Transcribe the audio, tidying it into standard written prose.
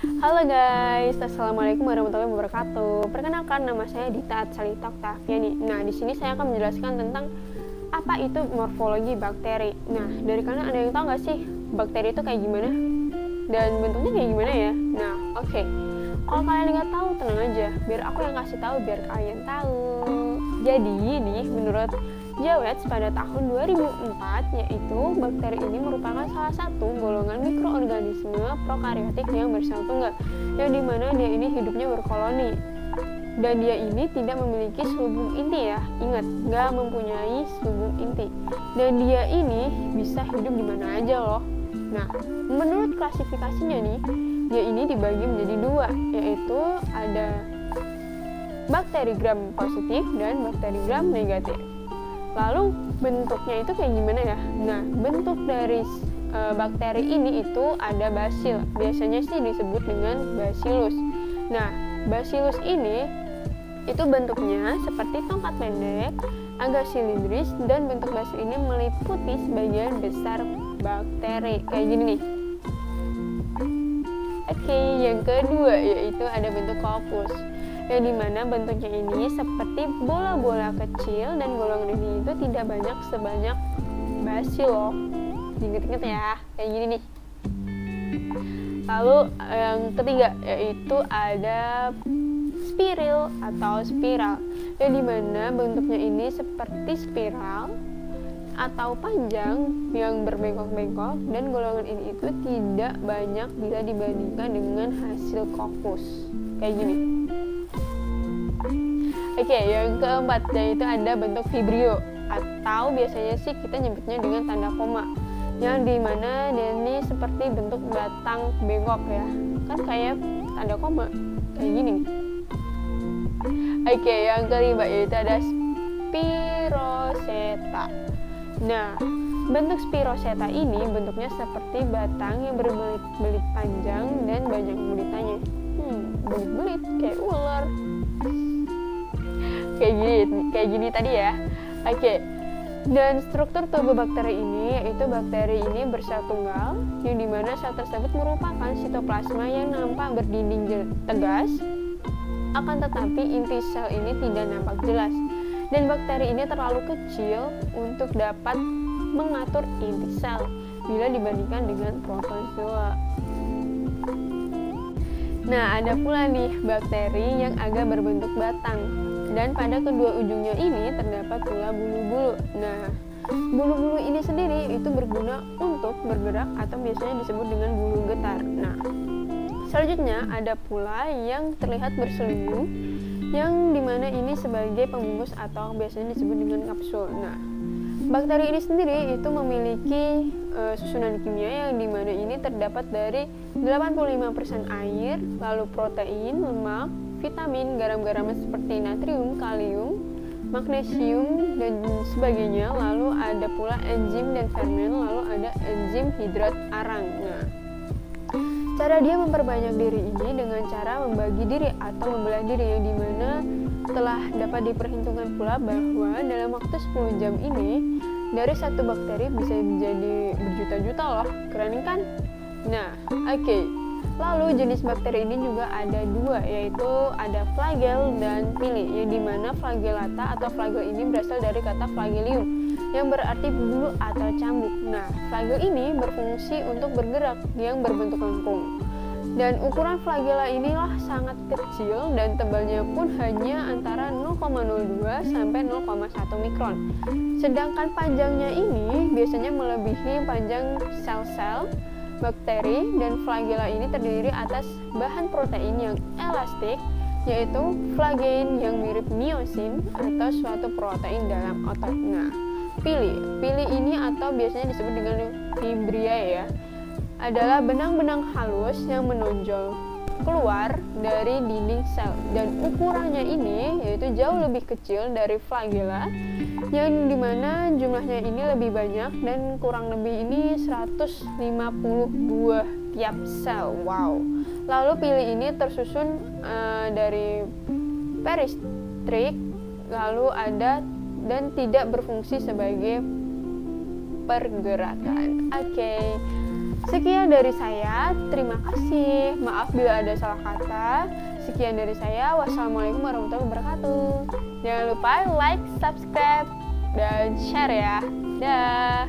Halo guys, assalamualaikum warahmatullahi wabarakatuh. Perkenalkan, nama saya Dita Atsalita Oktaviani. Nah, di sini saya akan menjelaskan tentang apa itu morfologi bakteri. Nah, dari kalian ada yang tahu nggak sih bakteri itu kayak gimana dan bentuknya kayak gimana ya? Nah, oke. Kalau kalian nggak tahu, tenang aja, biar aku yang kasih tahu biar kalian tahu. Jadi, nih menurut Jewett pada tahun 2004, yaitu bakteri ini merupakan salah satu golongan mikroorganisme prokariotik yang bersel tunggal, yang dimana dia ini hidupnya berkoloni. Dan dia ini tidak memiliki subum inti ya, ingat, nggak mempunyai subum inti. Dan dia ini bisa hidup di mana aja loh. Nah, menurut klasifikasinya nih, dia ini dibagi menjadi dua, yaitu ada bakteri gram positif dan bakteri gram negatif. Lalu bentuknya itu kayak gimana ya? Nah, bentuk dari bakteri ini itu ada basil. Biasanya sih disebut dengan bacillus. Nah, bacillus ini itu bentuknya seperti tongkat pendek, agak silindris, dan bentuk basil ini meliputi sebagian besar bakteri. Kayak gini nih. Oke, yang kedua yaitu ada bentuk corpus, yang dimana bentuknya ini seperti bola-bola kecil dan golongan ini itu tidak banyak sebanyak basil loh. Ingat-ingat ya, kayak gini nih. Lalu yang ketiga yaitu ada spiril atau spiral, yang dimana bentuknya ini seperti spiral atau panjang yang berbengkok-bengkok, dan golongan ini itu tidak banyak bila dibandingkan dengan hasil corpus kayak gini. Oke, yang keempat yaitu ada bentuk vibrio, atau biasanya sih kita nyebutnya dengan tanda koma, yang dimana dia ini seperti bentuk batang bengkok ya, kan kayak tanda koma kayak gini. Oke, yang kelima yaitu ada spiroseta. Nah, bentuk spiroseta ini bentuknya seperti batang yang berbelit-belit panjang dan banyak bulitannya. Belit-belit kayak ular. Kayak gini tadi ya. Oke. Dan struktur tubuh bakteri ini yaitu bakteri ini bersel tunggal, yang dimana sel tersebut merupakan sitoplasma yang nampak berdinding tegas, akan tetapi inti sel ini tidak nampak jelas. Dan bakteri ini terlalu kecil untuk dapat mengatur inti sel bila dibandingkan dengan protozoa. Nah, ada pula nih bakteri yang agak berbentuk batang, dan pada kedua ujungnya ini terdapat pula bulu-bulu. Nah, bulu-bulu ini sendiri itu berguna untuk bergerak atau biasanya disebut dengan bulu getar. Nah, selanjutnya ada pula yang terlihat berselubung, yang dimana ini sebagai pembungkus atau biasanya disebut dengan kapsul. Nah, bakteri ini sendiri itu memiliki susunan kimia yang dimana ini terdapat dari 85% air, lalu protein, lemak, vitamin, garam-garam seperti natrium, kalium, magnesium, dan sebagainya. Lalu ada pula enzim dan fermen, lalu ada enzim hidrat arang. Nah, cara dia memperbanyak diri ini dengan cara membagi diri atau membelah diri, yang dimana telah dapat diperhitungkan pula bahwa dalam waktu 10 jam ini dari satu bakteri bisa menjadi berjuta-juta loh. Keren kan? Nah, oke. Lalu jenis bakteri ini juga ada dua, yaitu ada flagel dan pili, yang dimana flagellata atau flagel ini berasal dari kata flagelium, yang berarti bulu atau cambuk. Nah, flagel ini berfungsi untuk bergerak yang berbentuk lengkung. Dan ukuran flagella inilah sangat kecil dan tebalnya pun hanya antara 0,02 sampai 0,1 mikron. Sedangkan panjangnya ini biasanya melebihi panjang sel-sel bakteri, dan flagella ini terdiri atas bahan protein yang elastik, yaitu flagein yang mirip miosin atau suatu protein dalam otot. Nah, pili ini atau biasanya disebut dengan fibria ya, adalah benang-benang halus yang menonjol keluar dari dinding sel, dan ukurannya ini yaitu jauh lebih kecil dari flagella, yang dimana jumlahnya ini lebih banyak dan kurang lebih ini 150 buah tiap sel. Wow. Lalu pili ini tersusun dari peristrik, lalu ada dan tidak berfungsi sebagai pergerakan. Oke. Sekian dari saya, terima kasih. Maaf bila ada salah kata. Sekian dari saya, wassalamualaikum warahmatullahi wabarakatuh. Jangan lupa like, subscribe, dan share ya. Dah.